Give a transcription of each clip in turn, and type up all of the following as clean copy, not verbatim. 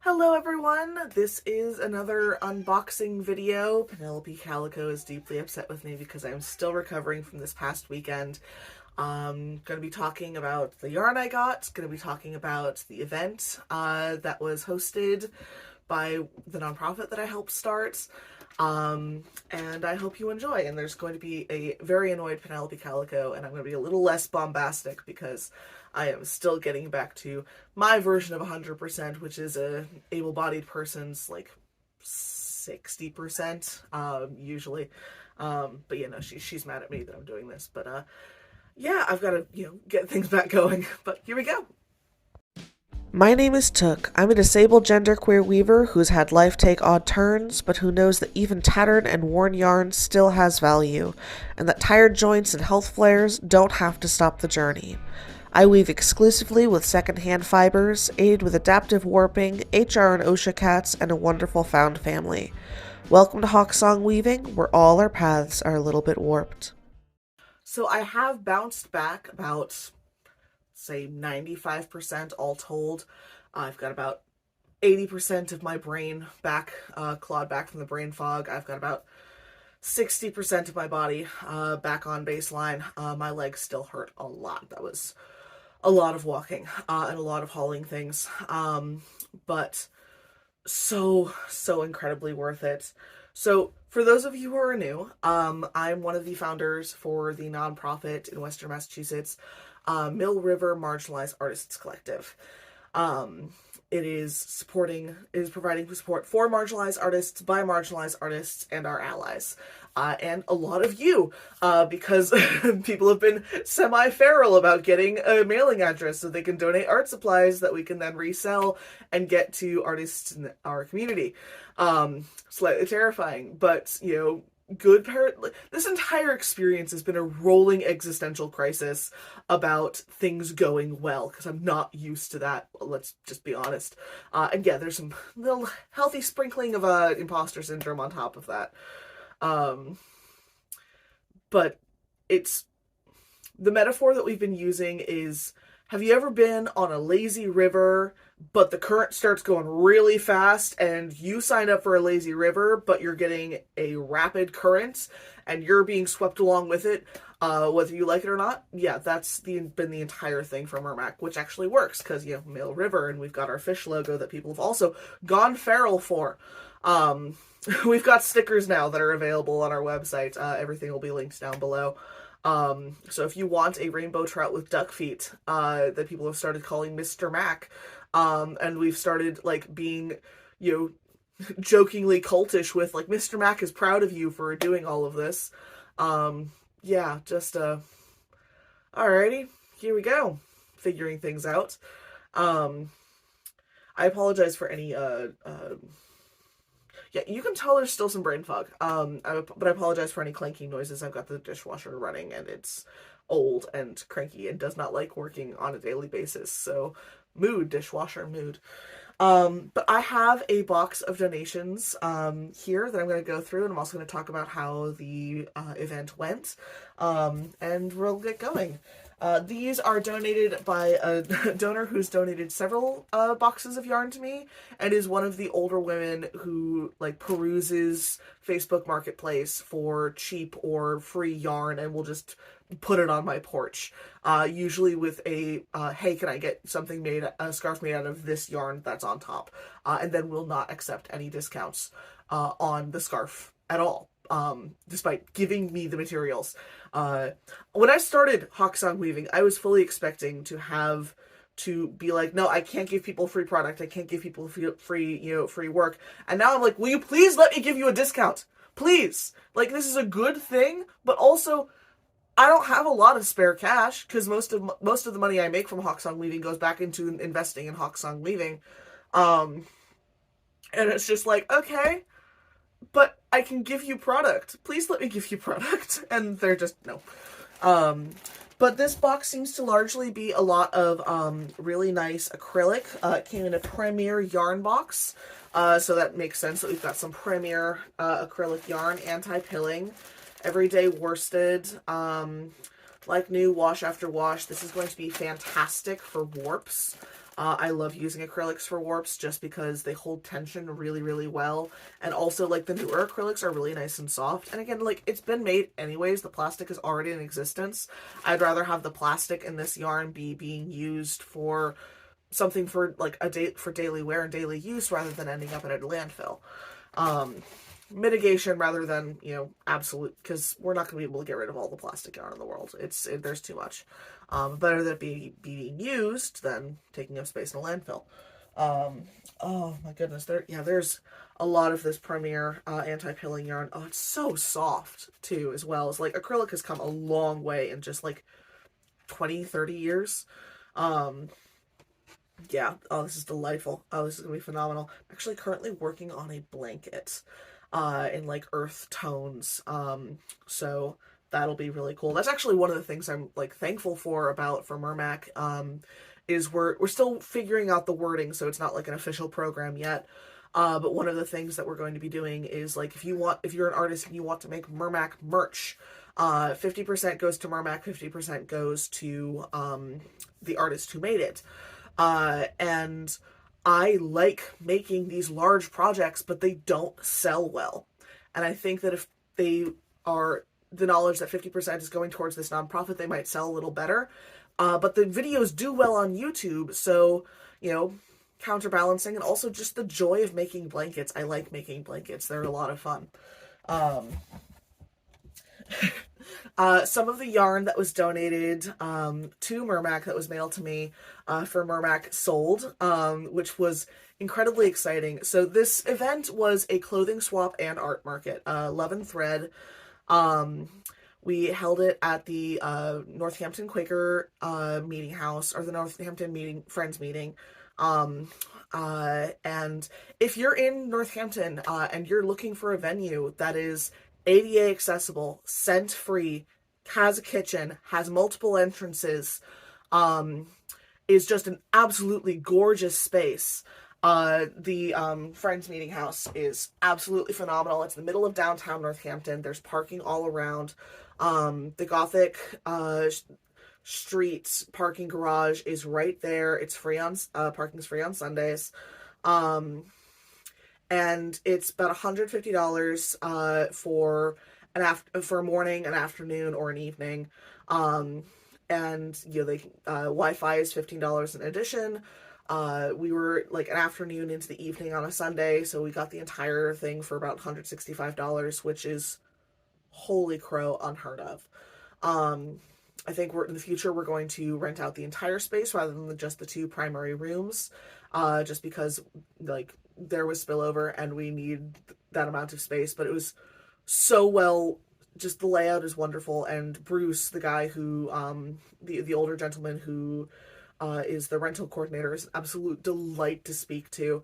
Hello everyone, this is another unboxing video. Penelope Calico is deeply upset with me because I'm still recovering from this past weekend. Going to be talking about the yarn I got, going to be talking about the event that was hosted by the nonprofit that I helped start, and I hope you enjoy. And there's going to be a very annoyed Penelope Calico, and I'm going to be a little less bombastic because I am still getting back to my version of 100%, which is a able-bodied person's like 60%, usually. But yeah, no, she's mad at me that I'm doing this. But yeah, I've got to, get things back going. But here we go. My name is Took. I'm a disabled genderqueer weaver who's had life take odd turns, but who knows that even tattered and worn yarn still has value, and that tired joints and health flares don't have to stop the journey. I weave exclusively with secondhand fibers, aided with adaptive warping, HR and OSHA cats, and a wonderful found family. Welcome to Hawksong Weaving, where all our paths are a little bit warped. So I have bounced back about, say, 95% all told. I've got about 80% of my brain back, clawed back from the brain fog. I've got about 60% of my body back on baseline. My legs still hurt a lot. That was a lot of walking and a lot of hauling things, but so incredibly worth it. So for those of you who are new, I'm one of the founders for the nonprofit in Western Massachusetts, Mill River Marginalized Artists Collective. It is providing support for marginalized artists, by marginalized artists, and our allies. And a lot of you, because people have been semi-feral about getting a mailing address so they can donate art supplies that we can then resell and get to artists in our community. Slightly terrifying, but, this entire experience has been a rolling existential crisis about things going well, because I'm not used to that, let's just be honest. And yeah, there's some little healthy sprinkling of imposter syndrome on top of that. But it's, the metaphor that we've been using is, have you ever been on a lazy river, but the current starts going really fast, and you signed up for a lazy river, but you're getting a rapid current, and you're being swept along with it, whether you like it or not? Yeah, that's been the entire thing from MRMAC, which actually works, because, Mill River, and we've got our fish logo that people have also gone feral for. We've got stickers now that are available on our website. Everything will be linked down below. So if you want a rainbow trout with duck feet, that people have started calling Mr. Mac, and we've started, being, jokingly cultish with, Mr. Mac is proud of you for doing all of this. Yeah, just, alrighty, here we go. Figuring things out. I apologize for any, yeah, you can tell there's still some brain fog. But I apologize for any clanking noises. I've got the dishwasher running, and it's old and cranky and does not like working on a daily basis. So, dishwasher mood. But I have a box of donations here that I'm going to go through, and I'm also going to talk about how the event went, and we'll get going. These are donated by a donor who's donated several boxes of yarn to me, and is one of the older women who peruses Facebook Marketplace for cheap or free yarn and will just put it on my porch. Usually with a, hey, can I get something made, a scarf made out of this yarn that's on top? And then will not accept any discounts on the scarf at all. Despite giving me the materials. When I started Hawksong Weaving, I was fully expecting to be like, no, I can't give people free product, I can't give people free work. And now I'm like, will you please let me give you a discount? Please! This is a good thing, but also, I don't have a lot of spare cash, because most of the money I make from Hawksong Weaving goes back into investing in Hawksong Weaving. And it's just like, okay, but I can give you product. Please let me give you product. And they're just, no. But this box seems to largely be a lot of really nice acrylic. It came in a Premier yarn box. So that makes sense that we've got some Premier acrylic yarn, anti-pilling, everyday worsted, like new, wash after wash. This is going to be fantastic for warps. I love using acrylics for warps just because they hold tension really, really well. And also, like, the newer acrylics are really nice and soft. And again, like, it's been made anyways. The plastic is already in existence. I'd rather have the plastic in this yarn be being used for something for, like, for daily wear and daily use rather than ending up in a landfill. Mitigation rather than, absolute, because we're not going to be able to get rid of all the plastic yarn in the world. There's too much. Better that it be being used than taking up space in a landfill. Oh my goodness, there's a lot of this Premier anti-pilling yarn. Oh, it's so soft too, as well. It's like acrylic has come a long way in just like 20-30 years. Yeah, oh, this is delightful. Oh, this is gonna be phenomenal. I'm actually currently working on a blanket in like earth tones. So that'll be really cool. That's actually one of the things I'm like thankful for MRMAC. Is we're still figuring out the wording, so it's not like an official program yet. But one of the things that we're going to be doing is like if you're an artist and you want to make MRMAC merch, 50% goes to MRMAC, 50% goes to the artist who made it. And I like making these large projects, but they don't sell well. And I think that if they are the knowledge that 50% is going towards this nonprofit, they might sell a little better. But the videos do well on YouTube, so, counterbalancing, and also just the joy of making blankets. I like making blankets. They're a lot of fun. Some of the yarn that was donated to MRMAC that was mailed to me for MRMAC sold, which was incredibly exciting. So this event was a clothing swap and art market, Love and Thread. We held it at the Northampton Quaker meeting house, or the Northampton Friends meeting. And if you're in Northampton and you're looking for a venue that is ADA accessible, scent-free, has a kitchen, has multiple entrances, is just an absolutely gorgeous space. The Friends Meeting House is absolutely phenomenal. It's in the middle of downtown Northampton. There's parking all around. The Gothic Street parking garage is right there. It's free on parking's free on Sundays. And it's about $150 for a morning, an afternoon, or an evening. And Wi-Fi is $15 in addition. We were like an afternoon into the evening on a Sunday, so we got the entire thing for about $165, which is holy crow, unheard of. I think in the future we're going to rent out the entire space rather than just the two primary rooms, just because like there was spillover and we need that amount of space. But it was so well, just the layout is wonderful, and Bruce, the guy who the older gentleman who is the rental coordinator, is an absolute delight to speak to.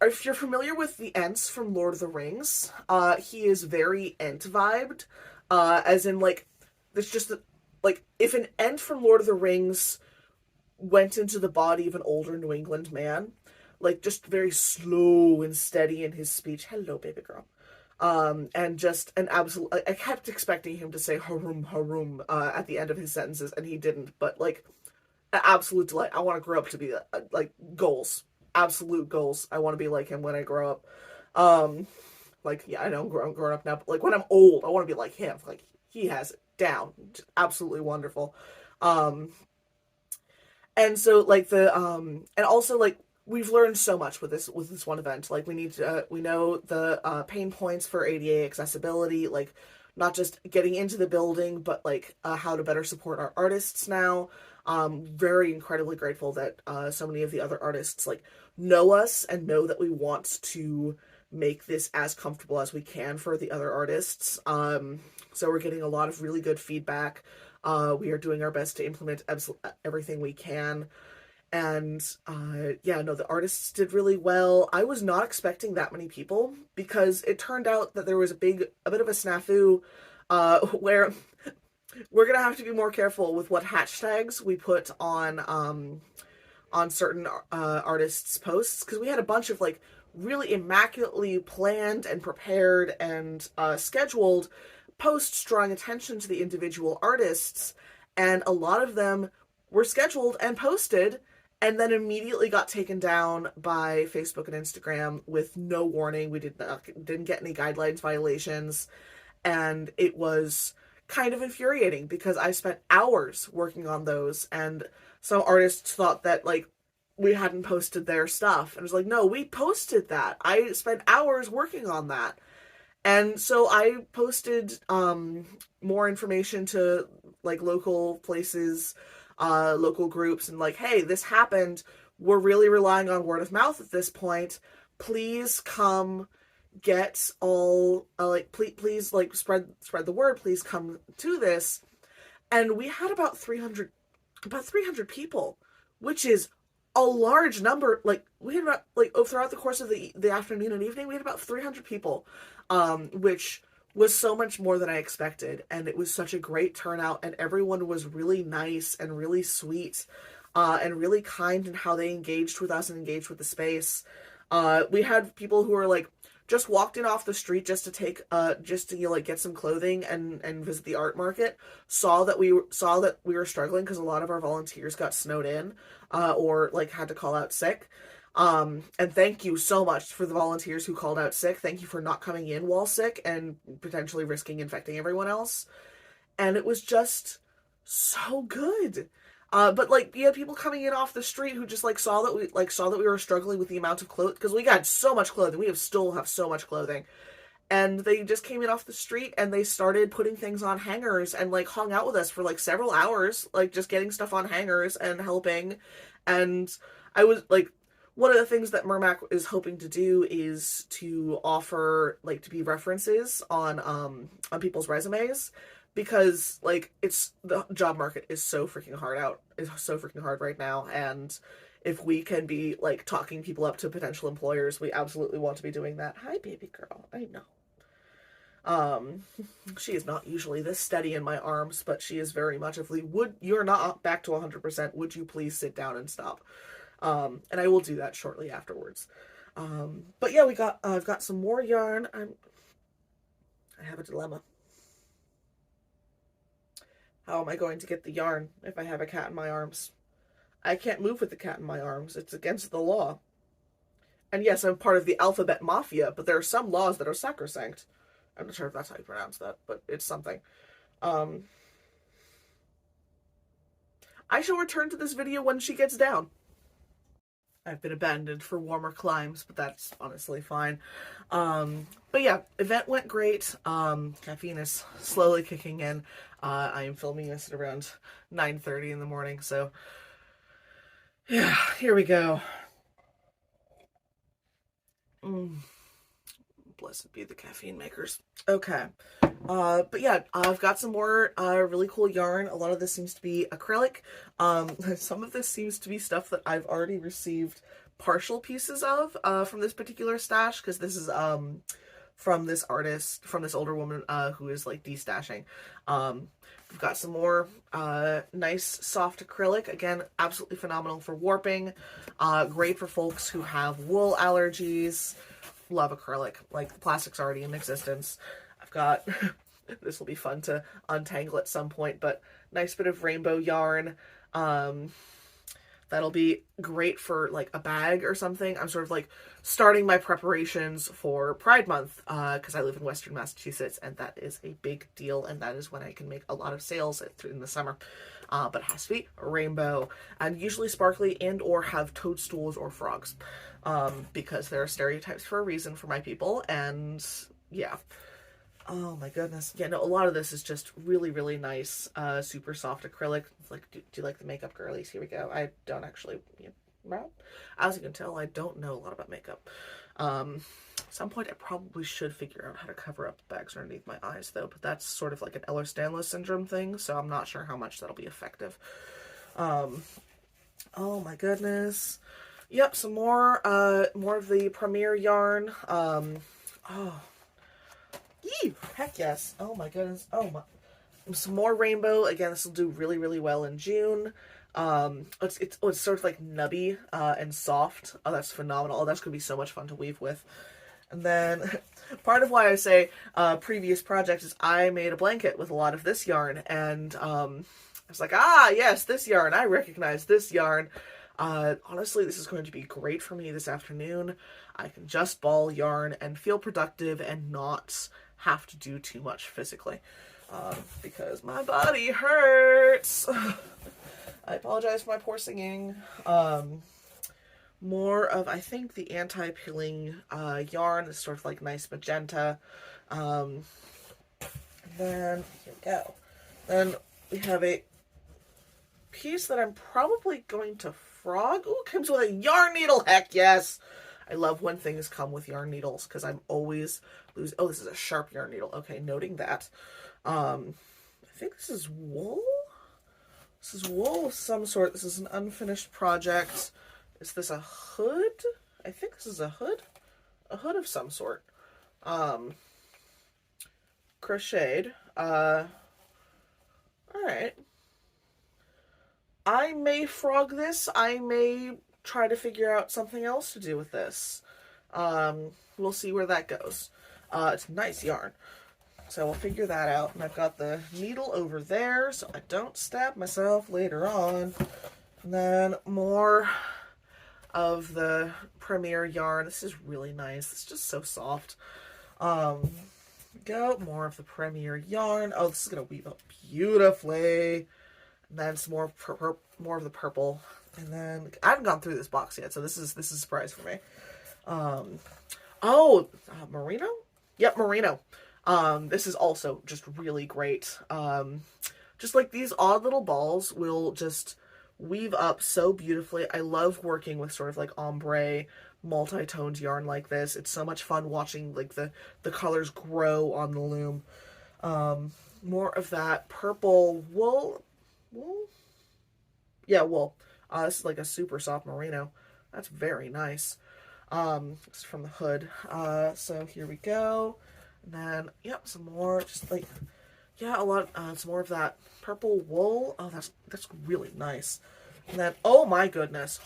If you're familiar with the Ents from Lord of the Rings, he is very Ent vibed, as in like there's just like if an Ent from Lord of the Rings went into the body of an older New England man, like just very slow and steady in his speech. Hello, baby girl. And just an absolute, I kept expecting him to say harum harum at the end of his sentences, and he didn't, but like an absolute delight. I want to grow up to be like goals, absolute goals. I want to be like him when I grow up. Like, yeah, I know I'm growing up now, but like when I'm old, I want to be like him. Like he has it down. Just absolutely wonderful. And so like and also like we've learned so much with this one event. Like we know the pain points for ADA accessibility, like not just getting into the building, but like how to better support our artists now. Very incredibly grateful that so many of the other artists like know us and know that we want to make this as comfortable as we can for the other artists. So we're getting a lot of really good feedback. We are doing our best to implement everything we can. And the artists did really well. I was not expecting that many people because it turned out that there was a bit of a snafu where we're gonna have to be more careful with what hashtags we put on certain artists' posts, because we had a bunch of like really immaculately planned and prepared and scheduled posts drawing attention to the individual artists, and a lot of them were scheduled and posted, and then immediately got taken down by Facebook and Instagram with no warning. We didn't get any guidelines violations, and it was kind of infuriating because I spent hours working on those, and some artists thought that like we hadn't posted their stuff, and I was like, no, we posted that. I spent hours working on that. And so I posted more information to like local places, local groups, and like, hey, this happened. We're really relying on word of mouth at this point. Please come get all like please like spread the word. Please come to this. And we had about 300 people, which is a large number. Like we had about like throughout the course of the afternoon and evening, we had about 300 people, which was so much more than I expected, and it was such a great turnout, and everyone was really nice and really sweet, and really kind in how they engaged with us and engaged with the space. We had people who were like just walked in off the street just to take just to like get some clothing and visit the art market, saw that we were struggling because a lot of our volunteers got snowed in, or like had to call out sick. And thank you so much for the volunteers who called out sick. Thank you for not coming in while sick and potentially risking infecting everyone else. And it was just so good. But like you had people coming in off the street who just like saw that we were struggling with the amount of clothes, because we got so much clothing. We still have so much clothing. And they just came in off the street and they started putting things on hangers and like hung out with us for like several hours, like just getting stuff on hangers and helping. And I was like, one of the things that MRMAC is hoping to do is to offer like to be references on people's resumes, because like the job market is so freaking hard right now, and if we can be like talking people up to potential employers, we absolutely want to be doing that. Hi, baby girl. I know. She is not usually this steady in my arms, but she is very much of the you're not back to 100%. Would you please sit down and stop? And I will do that shortly afterwards. But yeah, I've got some more yarn. I have a dilemma. How am I going to get the yarn if I have a cat in my arms? I can't move with the cat in my arms. It's against the law. And yes, I'm part of the alphabet mafia, but there are some laws that are sacrosanct. I'm not sure if that's how you pronounce that, but it's something. I shall return to this video when she gets down. I've been abandoned for warmer climes, but that's honestly fine. But yeah, event went great. Caffeine is slowly kicking in. I am filming this at around 9:30 in the morning, so yeah, here we go. Blessed be the caffeine makers. Okay. But yeah, I've got some more really cool yarn. A lot of this seems to be acrylic. Some of this seems to be stuff that I've already received partial pieces of from this particular stash, because this is from this artist, from this older woman who is like destashing. We've got some more nice soft acrylic. Again, absolutely phenomenal for warping. Great for folks who have wool allergies. Love acrylic. Like, the plastic's already in existence. I've got, this will be fun to untangle at some point, but nice bit of rainbow yarn. That'll be great for like a bag or something. I'm sort of like starting my preparations for Pride Month, because I live in Western Massachusetts, and that is a big deal, and that is when I can make a lot of sales in the summer. But it has to be rainbow, and usually sparkly, and or have toadstools or frogs, because there are stereotypes for a reason for my people, and yeah. Oh my goodness. Yeah, no, a lot of this is just really, really nice, super soft acrylic. It's like, do you like the makeup girlies? Here we go. I don't actually, well, as you can tell, I don't know a lot about makeup. At some point I probably should figure out how to cover up the bags underneath my eyes though, but that's sort of like an Ehlers-Danlos syndrome thing, so I'm not sure how much that'll be effective. Oh my goodness. Yep, some more of the Premier yarn. Oh. Eee, heck yes. Oh my goodness. Oh my. Some more rainbow. Again, this will do really, really well in June. It's sort of like nubby and soft. Oh, that's phenomenal. Oh, that's going to be so much fun to weave with. And then part of why I say previous project is I made a blanket with a lot of this yarn, and was like, ah, yes, this yarn. I recognize this yarn. Honestly, this is going to be great for me this afternoon. I can just ball yarn and feel productive and not have to do too much physically. Because my body hurts. I apologize for my poor singing. More of, I think, the anti-pilling yarn. This sort of like nice magenta. And then, here we go. Then we have a piece that I'm probably going to frog. Ooh, comes with a yarn needle. Heck yes. I love when things come with yarn needles because I'm always losing. Oh, this is a sharp yarn needle. Okay, noting that. I think this is wool. This is wool of some sort. This is an unfinished project. Is this a hood? I think this is a hood. A hood of some sort. Crocheted. Alright. I may frog this. I may try to figure out something else to do with this. We'll see where that goes. It's nice yarn. So we'll figure that out. And I've got the needle over there so I don't stab myself later on. And then more of the Premier yarn. This is really nice. It's just so soft. Go. More of the Premier yarn. Oh, this is going to weave up beautifully. And then some more of the purple. And then I haven't gone through this box yet, so this is a surprise for me. Merino? Yep, merino. This is also just really great. Just like these odd little balls will just weave up so beautifully. I love working with sort of like ombre, multi-toned yarn like this. It's so much fun watching like the colors grow on the loom. More of that purple wool. Yeah, wool. This is like a super soft merino. That's very nice. It's from the hood. So here we go. And then, yep, some more, just like, yeah, some more of that purple wool. Oh, that's really nice. And then, oh my goodness.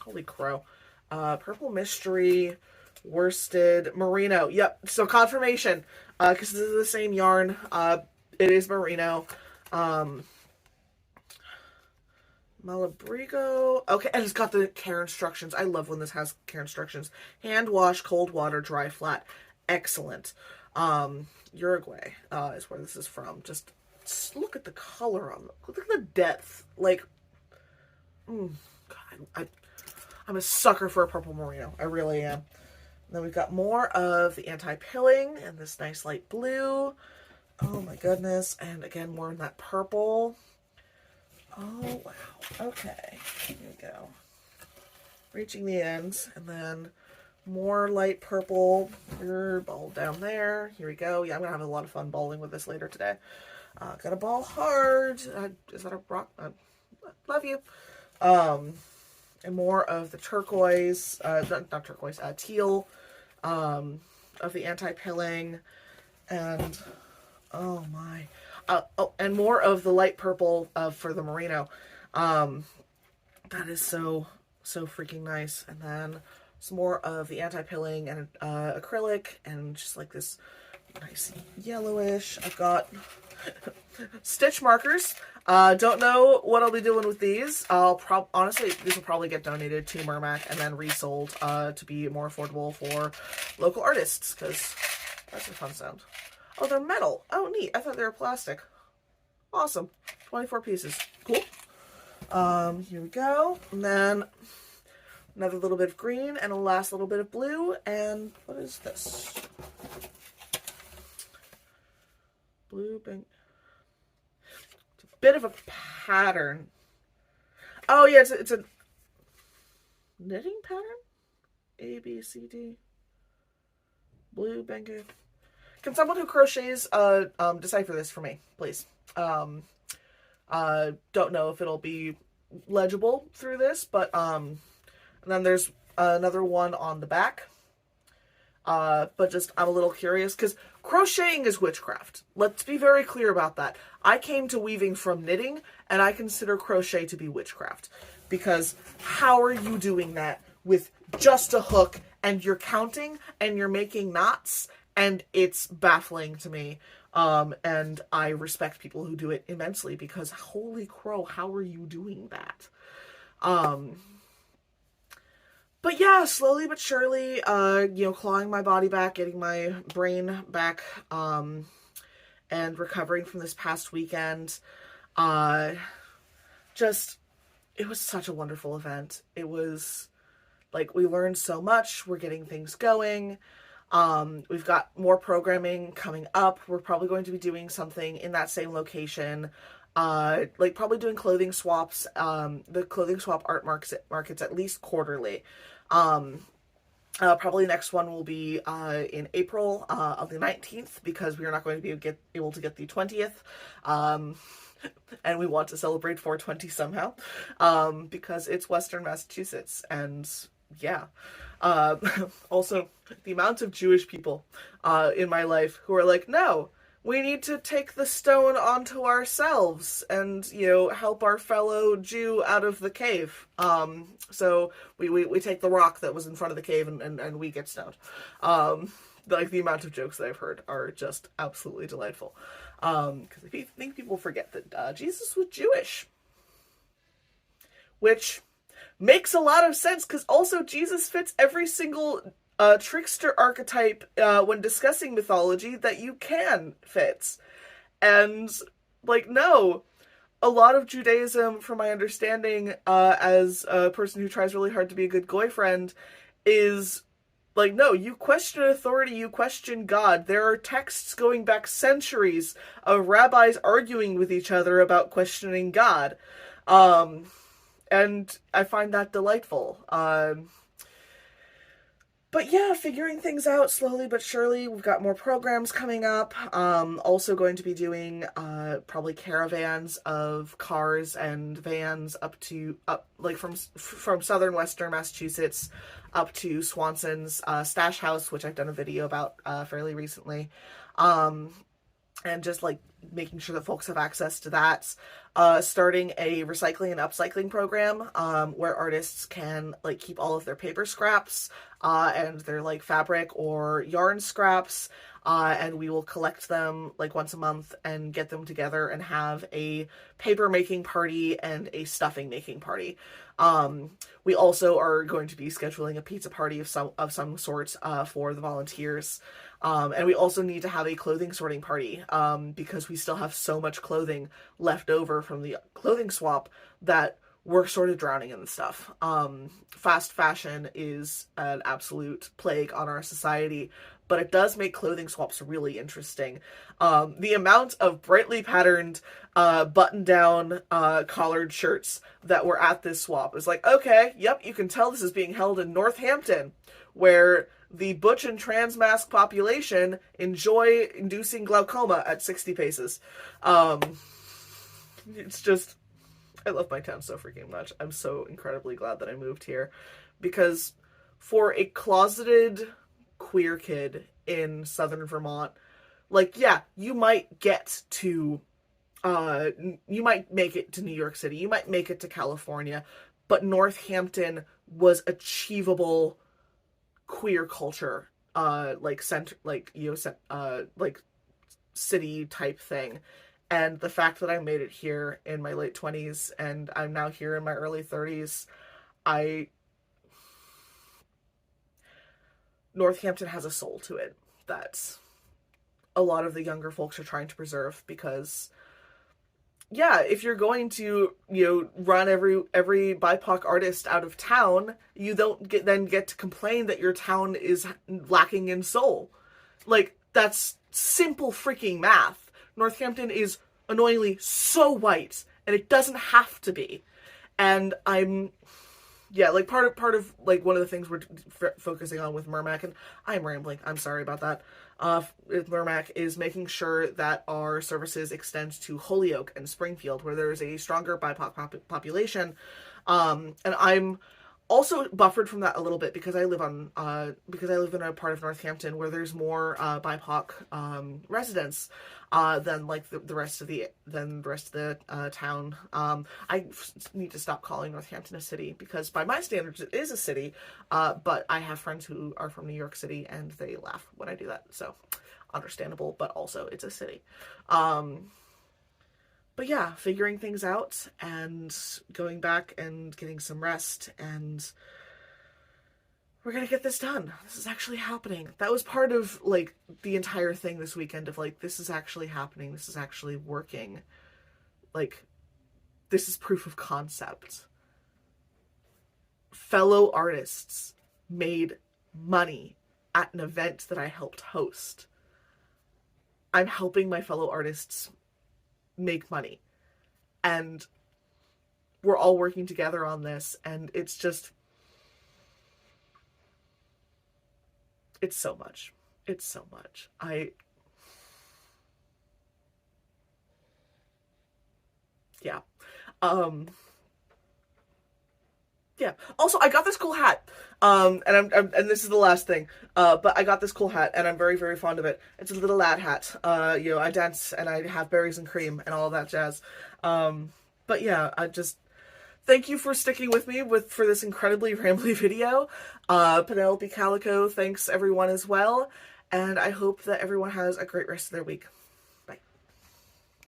Holy crow. Purple mystery, worsted, merino. Yep, so confirmation. Because this is the same yarn. It is merino. Malabrigo. Okay, and it's got the care instructions. I love when this has care instructions. Hand wash, cold water, dry flat. Excellent. Uruguay is where this is from. Just look at the color on them. Look at the depth. Like, God, I'm a sucker for a purple merino. I really am. And then we've got more of the anti-pilling and this nice light blue. Oh my goodness. And again, more in that purple. Oh, wow. Okay. Here we go. Reaching the ends. And then more light purple. Ball down there. Here we go. Yeah, I'm going to have a lot of fun balling with this later today. Gotta ball hard. Is that a rock? Love you. And more of the turquoise. Not turquoise. Teal. Of the anti-pilling. And, oh my... and more of the light purple for the merino. That is so freaking nice. And then some more of the anti-pilling and acrylic and just like this nice yellowish. I've got stitch markers. Don't know what I'll be doing with these. Honestly, these will probably get donated to MRMAC and then resold to be more affordable for local artists because that's a fun sound. Oh, they're metal. Oh, neat. I thought they were plastic. Awesome. 24 pieces. Cool. Here we go. And then another little bit of green and a last little bit of blue. And what is this? Blue bank. It's a bit of a pattern. Oh, yeah, it's a knitting pattern? A, B, C, D. Blue blanket. Can someone who crochets decipher this for me, please? Don't know if it'll be legible through this, but and then there's another one on the back. But just I'm a little curious because crocheting is witchcraft. Let's be very clear about that. I came to weaving from knitting, and I consider crochet to be witchcraft because how are you doing that with just a hook and you're counting and you're making knots? And it's baffling to me. And I respect people who do it immensely, because holy crow, how are you doing that? But yeah, slowly but surely, clawing my body back, getting my brain back, and recovering from this past weekend. Uh, just, it was such a wonderful event. It was, like, we learned so much. We're getting things going. We've got more programming coming up. We're probably going to be doing something in that same location. Like probably doing clothing swaps. The clothing swap art markets at least quarterly. Probably next one will be in April of the 19th, because we are not going to be able to get the 20th. And we want to celebrate 420 somehow, because it's Western Massachusetts, and yeah. Uh, Also, the amount of Jewish people in my life who are like, no, we need to take the stone onto ourselves and, help our fellow Jew out of the cave. So we take the rock that was in front of the cave, and we get stoned. Like, the amount of jokes that I've heard are just absolutely delightful. Because I think people forget that Jesus was Jewish. Which makes a lot of sense, because also Jesus fits every single trickster archetype when discussing mythology that you can fit. And, like, no. A lot of Judaism, from my understanding, as a person who tries really hard to be a good goy friend, is like, no, you question authority, you question God. There are texts going back centuries of rabbis arguing with each other about questioning God. And I find that delightful. But yeah, figuring things out slowly but surely. We've got more programs coming up. Also going to be doing probably caravans of cars and vans up from southern western Massachusetts up to Swanson's stash house, which I've done a video about fairly recently. And just like making sure that folks have access to that. Starting a recycling and upcycling program where artists can like keep all of their paper scraps and their like fabric or yarn scraps, and we will collect them like once a month and get them together and have a paper making party and a stuffing making party. We also are going to be scheduling a pizza party of some sort for the volunteers. And we also need to have a clothing sorting party because we still have so much clothing left over from the clothing swap that we're sort of drowning in the stuff. Fast fashion is an absolute plague on our society, but it does make clothing swaps really interesting. The amount of brightly patterned button-down collared shirts that were at this swap is like, okay, yep, you can tell this is being held in Northampton, where the butch and trans mask population enjoy inducing glaucoma at 60 paces. It's just, I love my town so freaking much. I'm so incredibly glad that I moved here, because for a closeted queer kid in southern Vermont, like, yeah, you might get to, you might make it to New York City, you might make it to California, but Northampton was achievable queer culture, like center, like, like city type thing. And the fact that I made it here in my late 20s and I'm now here in my early 30s, Northampton has a soul to it that a lot of the younger folks are trying to preserve, because yeah, if you're going to, run every BIPOC artist out of town, you don't get to complain that your town is lacking in soul. Like, that's simple freaking math. Northampton is annoyingly so white, and it doesn't have to be. And like part of like one of the things we're focusing on with MRMAC, and I'm rambling, I'm sorry about that, with MRMAC, is making sure that our services extend to Holyoke and Springfield, where there is a stronger BIPOC population. And I'm also buffered from that a little bit because I live in a part of Northampton where there's more BIPOC residents than like the rest of the town. I need to stop calling Northampton a city, because by my standards it is a city, but I have friends who are from New York City and they laugh when I do that. So understandable, but also it's a city. But yeah, figuring things out and going back and getting some rest, and we're gonna get this done. This is actually happening. That was part of, like, the entire thing this weekend of, like, this is actually happening. This is actually working. Like, this is proof of concept. Fellow artists made money at an event that I helped host. I'm helping my fellow artists make money. And we're all working together on this, and it's just... it's so much. It's so much. Yeah. Yeah. Also, I got this cool hat. And this is the last thing. But I got this cool hat, and I'm very, very fond of it. It's a little lad hat. I dance, and I have berries and cream, and all that jazz. But yeah, I just... thank you for sticking with me for this incredibly rambly video. Penelope Calico, thanks everyone as well. And I hope that everyone has a great rest of their week.